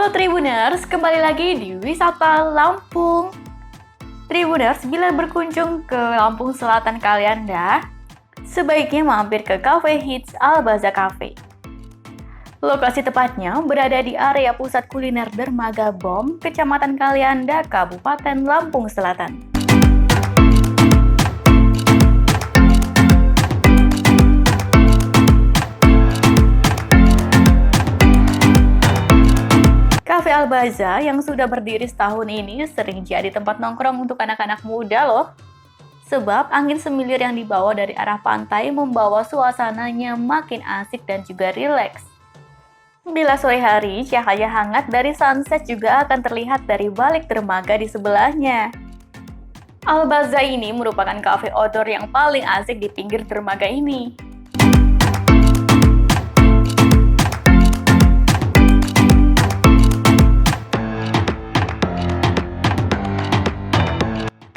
Halo Tribuners, kembali lagi di Wisata Lampung. Tribuners, bila berkunjung ke Lampung Selatan kalian sebaiknya mampir ke Cafe Hits Al-Baza Cafe. Lokasi tepatnya berada di area pusat kuliner Dermaga Bom, Kecamatan Kalianda, Kabupaten Lampung Selatan. Cafe Al-Baza yang sudah berdiri setahun ini sering jadi tempat nongkrong untuk anak-anak muda loh. Sebab angin semilir yang dibawa dari arah pantai membawa suasananya makin asik dan juga rileks. Bila sore hari, cahaya hangat dari sunset juga akan terlihat dari balik dermaga di sebelahnya. Al-Baza ini merupakan cafe outdoor yang paling asik di pinggir dermaga ini.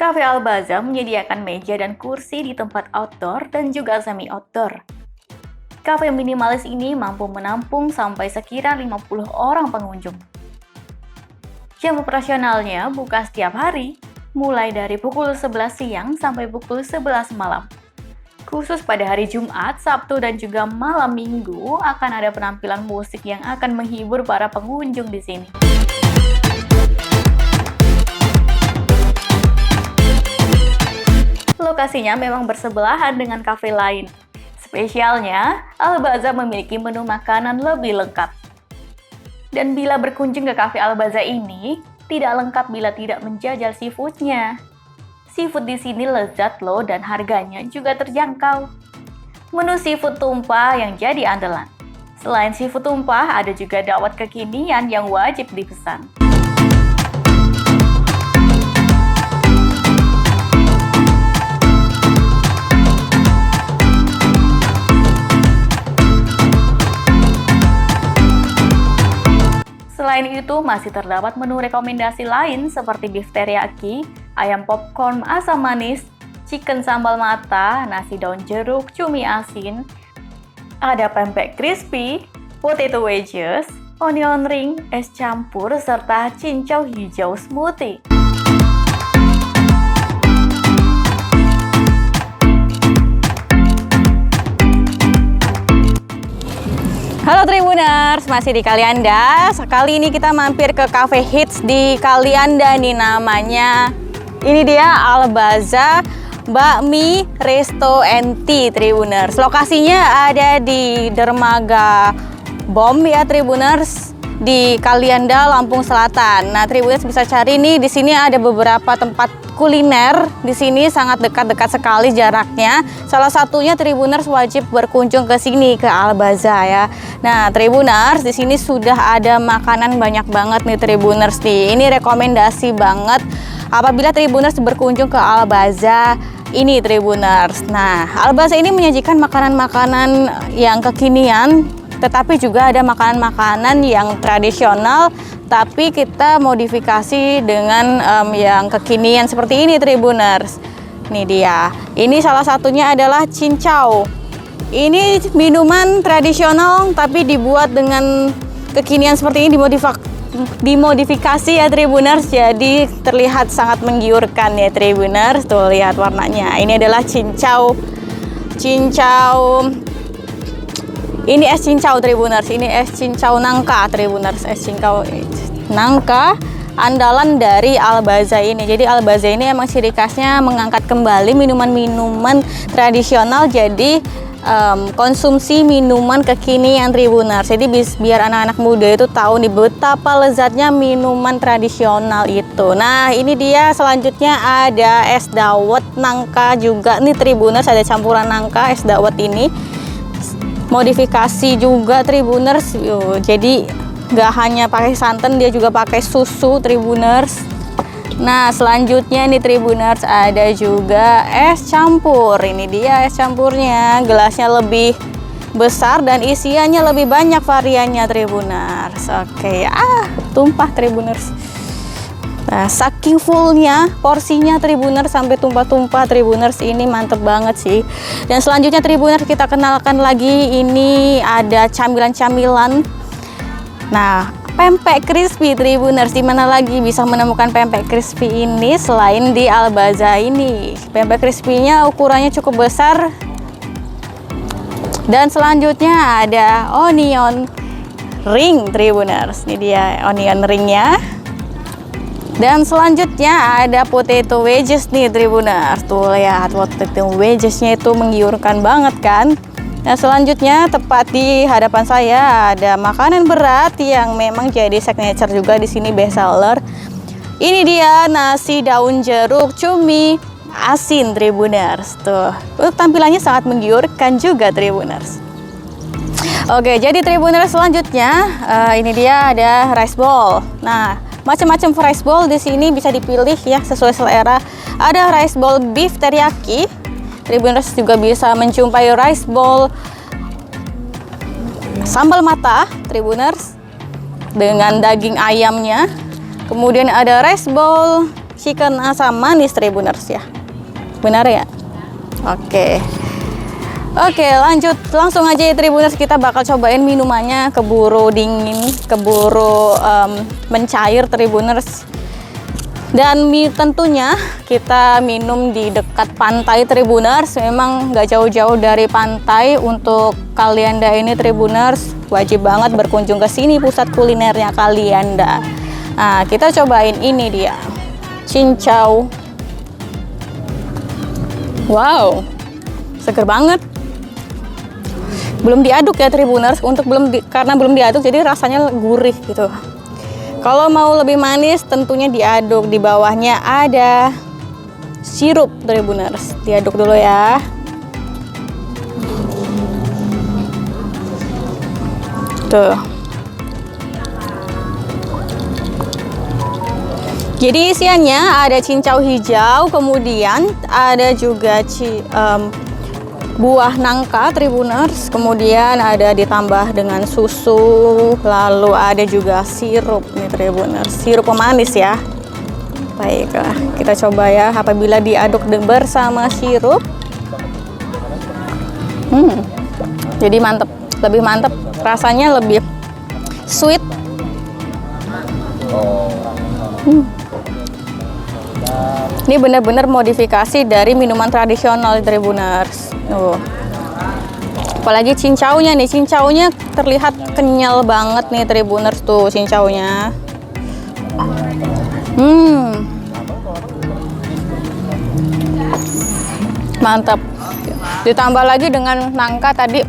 Cafe Al-Baza menyediakan meja dan kursi di tempat outdoor dan juga semi-outdoor. Cafe minimalis ini mampu menampung sampai sekira 50 orang pengunjung. Jam operasionalnya buka setiap hari, mulai dari pukul 11 siang sampai pukul 11 malam. Khusus pada hari Jumat, Sabtu, dan juga malam Minggu akan ada penampilan musik yang akan menghibur para pengunjung di sini. Lokasinya memang bersebelahan dengan kafe lain. Spesialnya, Al-Baza memiliki menu makanan lebih lengkap. Dan bila berkunjung ke Cafe Al-Baza ini, tidak lengkap bila tidak menjajal seafoodnya. Seafood di sini lezat loh dan harganya juga terjangkau. Menu seafood tumpah yang jadi andalan. Selain seafood tumpah, ada juga dawet kekinian yang wajib dipesan. Selain itu, masih terdapat menu rekomendasi lain seperti beef teriyaki, ayam popcorn asam manis, chicken sambal mata, nasi daun jeruk, cumi asin, ada pempek crispy, potato wedges, onion ring, es campur, serta cincau hijau smoothie. Halo Tribuners, masih di Kalianda. Sekali ini kita mampir ke Cafe Hits di Kalianda nih namanya. Ini dia Al-Baza Bakmi Resto and Tea Tribuners. Lokasinya ada di Dermaga Bom ya Tribuners, di Kalianda, Lampung Selatan. Nah, Tribuners bisa cari nih, di sini ada beberapa tempat kuliner. Di sini sangat dekat-dekat sekali jaraknya. Salah satunya Tribuners wajib berkunjung ke sini, ke Al-Baza ya. Nah, Tribuners, di sini sudah ada makanan banyak banget nih Tribuners nih. Ini rekomendasi banget apabila Tribuners berkunjung ke Al-Baza ini Tribuners. Nah, Al-Baza ini menyajikan makanan-makanan yang kekinian, tetapi juga ada makanan-makanan yang tradisional, tapi kita modifikasi dengan yang kekinian seperti ini Tribuners. Ini dia. Ini salah satunya adalah cincau. Ini minuman tradisional tapi dibuat dengan kekinian seperti ini, dimodifikasi ya Tribuners, jadi terlihat sangat menggiurkan ya Tribuners. Tuh lihat warnanya. Ini adalah cincau. Ini es cincau Tribuners, ini es cincau nangka Tribuners, es cincau nangka andalan dari Al-Baza ini. Jadi Al-Baza ini emang ciri khasnya mengangkat kembali minuman-minuman tradisional jadi konsumsi minuman kekinian Tribuners. Jadi biar anak-anak muda itu tahu nih betapa lezatnya minuman tradisional itu. Nah, ini dia selanjutnya ada es dawet nangka juga nih Tribuners, ada campuran nangka es dawet ini. Modifikasi juga Tribuners. Jadi nggak hanya pakai santan, dia juga pakai susu Tribuners. Nah, selanjutnya nih Tribuners ada juga es campur. Ini dia es campurnya, gelasnya lebih besar dan isiannya lebih banyak variannya Tribuners. Oke, tumpah Tribuners. Nah, saking fullnya porsinya Tribuners sampai tumpah-tumpah Tribuners, ini mantep banget sih. Dan selanjutnya Tribuners kita kenalkan lagi, ini ada camilan-camilan. Nah, pempek crispy Tribuners. Dimana lagi bisa menemukan pempek crispy ini selain di Al Baza ini. Pempek crispy-nya ukurannya cukup besar. Dan selanjutnya ada onion ring Tribuners. Ini dia onion ringnya. Dan selanjutnya ada potato wedges nih Tribuners. Tuh lihat potato wedgesnya itu menggiurkan banget kan. Nah selanjutnya tepat di hadapan saya ada makanan berat yang memang jadi signature juga di sini, best seller. Ini dia nasi daun jeruk cumi asin Tribuners. Tuh tampilannya sangat menggiurkan juga Tribuners. Oke, jadi Tribuners selanjutnya ini dia ada rice bowl. Nah, macam-macam rice bowl di sini bisa dipilih ya sesuai selera. Ada rice bowl beef teriyaki. Tribuners juga bisa menjumpai rice bowl sambal mata Tribuners dengan daging ayamnya. Kemudian ada rice bowl chicken asam manis Tribuners ya. Benar ya? Oke. Oke, lanjut langsung aja ya Tribuners, kita bakal cobain minumannya, keburu dingin, keburu mencair Tribuners. Dan tentunya kita minum di dekat pantai Tribuners. Memang nggak jauh-jauh dari pantai. Untuk Kalianda ini Tribuners wajib banget berkunjung ke sini, pusat kulinernya Kalianda. Nah, kita cobain ini dia, cincau. Wow, seger banget. Belum diaduk ya Tribuners, karena belum diaduk jadi rasanya gurih gitu. Kalau mau lebih manis tentunya diaduk. Di bawahnya ada sirup Tribuners. Diaduk dulu ya. Tuh. Jadi isiannya ada cincau hijau, kemudian ada juga buah nangka Tribuners, kemudian ada ditambah dengan susu, lalu ada juga sirup nih Tribuners, sirup pemanis ya. Baiklah, kita coba ya apabila diaduk bersama sirup. Jadi mantep, lebih mantep, rasanya lebih sweet. Ini benar-benar modifikasi dari minuman tradisional Tribuners. Apalagi cincaunya nih, cincaunya terlihat kenyal banget nih Tribuners tuh cincaunya. Mantap. Ditambah lagi dengan nangka tadi.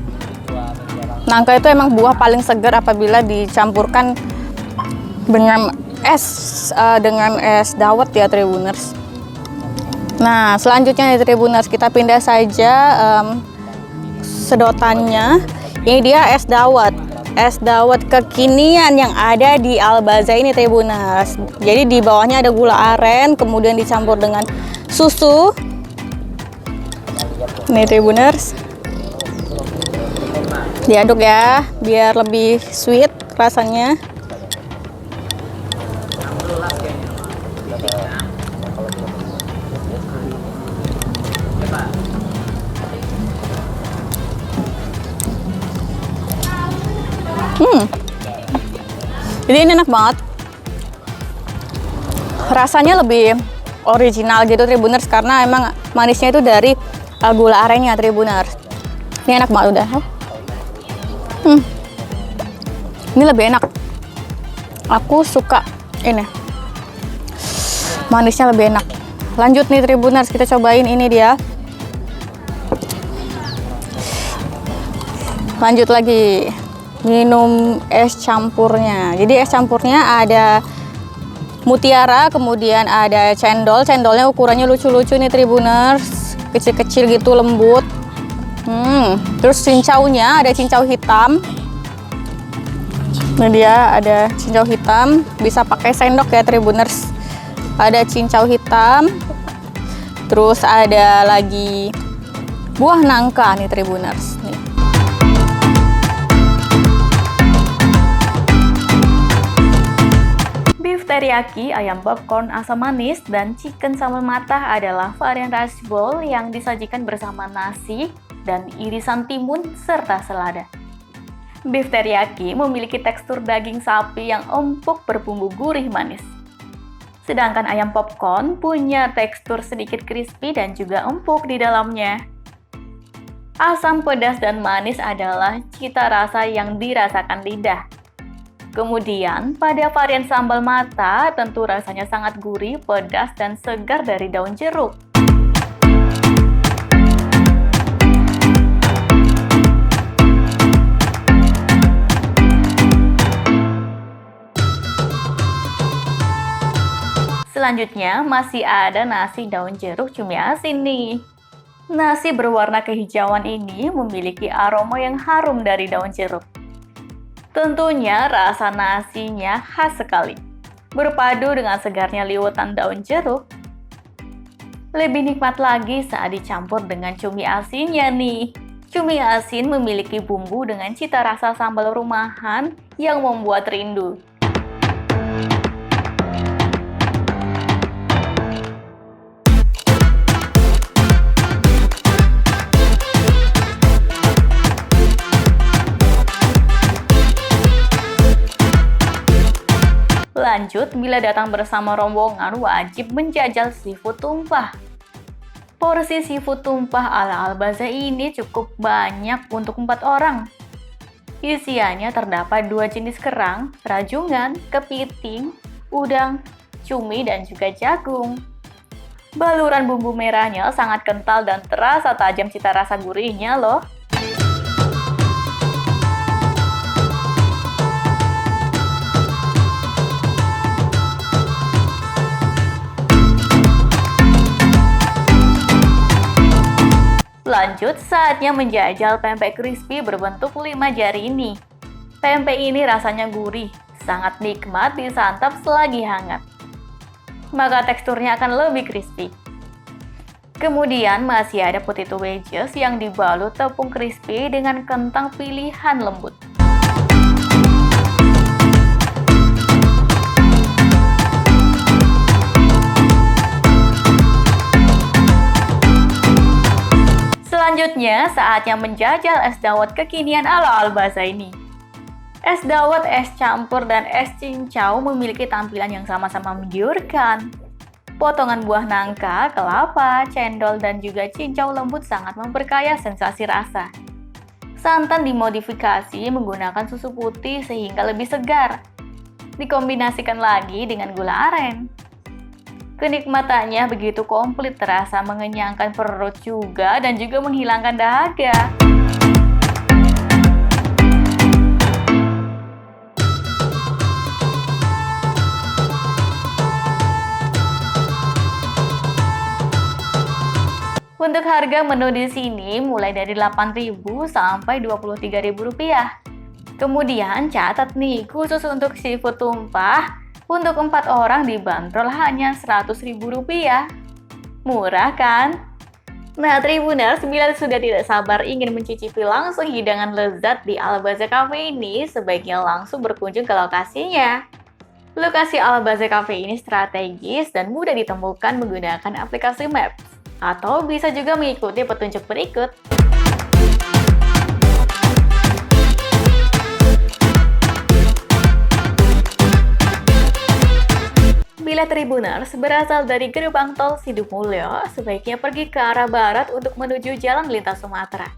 Nangka itu emang buah paling segar apabila dicampurkan dengan es dawet ya Tribuners. Nah, selanjutnya nih Tribuners, kita pindah saja sedotannya. Ini dia es dawet kekinian yang ada di Al Baza ini Tribuners. Jadi di bawahnya ada gula aren, kemudian dicampur dengan susu. Nih Tribuners, diaduk ya biar lebih sweet rasanya. Jadi ini enak banget, rasanya lebih original gitu Tribuners, karena emang manisnya itu dari gula arennya Tribuners. Ini enak banget udah. Ini lebih enak, aku suka ini, manisnya lebih enak. Lanjut nih Tribuners, kita cobain ini dia. Lanjut lagi minum es campurnya. Jadi es campurnya ada mutiara, kemudian ada cendol. Cendolnya ukurannya lucu-lucu nih Tribuners, kecil-kecil gitu, lembut. Terus cincaunya ada cincau hitam. Ini dia ada cincau hitam, bisa pakai sendok ya Tribuners. Ada cincau hitam. Terus ada lagi buah nangka nih Tribuners nih. Beef teriyaki, ayam popcorn asam manis, dan chicken sambal mata adalah varian rice bowl yang disajikan bersama nasi dan irisan timun serta selada. Beef teriyaki memiliki tekstur daging sapi yang empuk berbumbu gurih manis. Sedangkan ayam popcorn punya tekstur sedikit crispy dan juga empuk di dalamnya. Asam, pedas, dan manis adalah cita rasa yang dirasakan lidah. Kemudian, pada varian sambal mata, tentu rasanya sangat gurih, pedas, dan segar dari daun jeruk. Selanjutnya, masih ada nasi daun jeruk cumi asin nih. Nasi berwarna kehijauan ini memiliki aroma yang harum dari daun jeruk. Tentunya rasa nasinya khas sekali, berpadu dengan segarnya liwetan daun jeruk. Lebih nikmat lagi saat dicampur dengan cumi asinnya nih. Cumi asin memiliki bumbu dengan cita rasa sambal rumahan yang membuat rindu. Lanjut, bila datang bersama rombongan, wajib menjajal seafood tumpah. Porsi seafood tumpah ala Al-Baza ini cukup banyak untuk 4 orang. Isiannya terdapat 2 jenis kerang, rajungan, kepiting, udang, cumi, dan juga jagung. Baluran bumbu merahnya sangat kental dan terasa tajam cita rasa gurihnya loh. Lanjut, saatnya menjajal pempek crispy berbentuk 5 jari ini. Pempek ini rasanya gurih, sangat nikmat disantap selagi hangat. Maka teksturnya akan lebih crispy. Kemudian masih ada potato wedges yang dibalut tepung crispy dengan kentang pilihan lembut. Selanjutnya, saatnya menjajal es dawet kekinian ala Al-Baza ini. Es dawet, es campur, dan es cincau memiliki tampilan yang sama-sama menggiurkan. Potongan buah nangka, kelapa, cendol, dan juga cincau lembut sangat memperkaya sensasi rasa. Santan dimodifikasi menggunakan susu putih sehingga lebih segar. Dikombinasikan lagi dengan gula aren. Kenikmatannya begitu komplit, terasa mengenyangkan perut juga dan juga menghilangkan dahaga. Untuk harga menu di sini mulai dari Rp8.000 sampai Rp23.000. Kemudian catat nih, khusus untuk seafood tumpah, untuk 4 orang dibanderol hanya Rp100.000. Murah kan? Nah, Tribuners, bila sudah tidak sabar ingin mencicipi langsung hidangan lezat di Al-Baza Cafe ini, sebaiknya langsung berkunjung ke lokasinya. Lokasi Al-Baza Cafe ini strategis dan mudah ditemukan menggunakan aplikasi Maps, atau bisa juga mengikuti petunjuk berikut. Bila Tribuners berasal dari gerbang tol Sidumulyo, sebaiknya pergi ke arah barat untuk menuju Jalan Lintas Sumatera.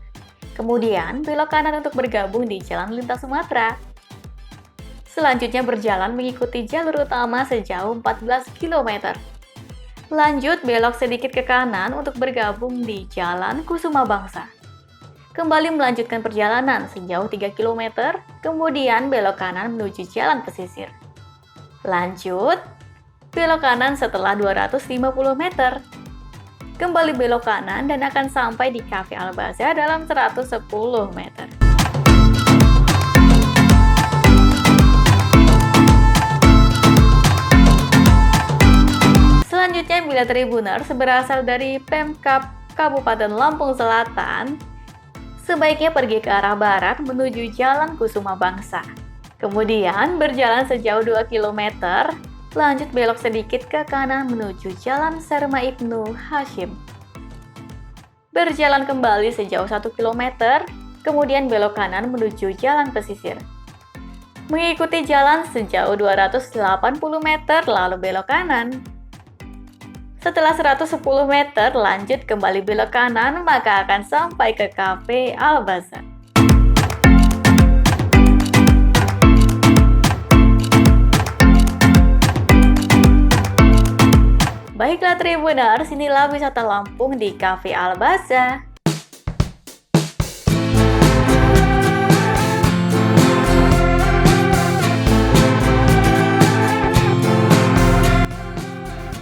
Kemudian belok kanan untuk bergabung di Jalan Lintas Sumatera. Selanjutnya berjalan mengikuti jalur utama sejauh 14 km. Lanjut belok sedikit ke kanan untuk bergabung di Jalan Kusuma Bangsa. Kembali melanjutkan perjalanan sejauh 3 km, kemudian belok kanan menuju Jalan Pesisir. Lanjut, belok kanan setelah 250 meter. Kembali belok kanan dan akan sampai di Cafe Al-Baza dalam 110 meter. Selanjutnya, bila Tribuners berasal dari Pemkab Kabupaten Lampung Selatan, sebaiknya pergi ke arah barat menuju Jalan Kusuma Bangsa. Kemudian berjalan sejauh 2 km, lanjut belok sedikit ke kanan menuju Jalan Serma Ibnu Hashim. Berjalan kembali sejauh 1 km, kemudian belok kanan menuju Jalan Pesisir. Mengikuti jalan sejauh 280 meter lalu belok kanan. Setelah 110 meter lanjut kembali belok kanan, maka akan sampai ke Cafe Al-Baza. Baiklah Tribuners, inilah wisata Lampung di Cafe Al-Baza.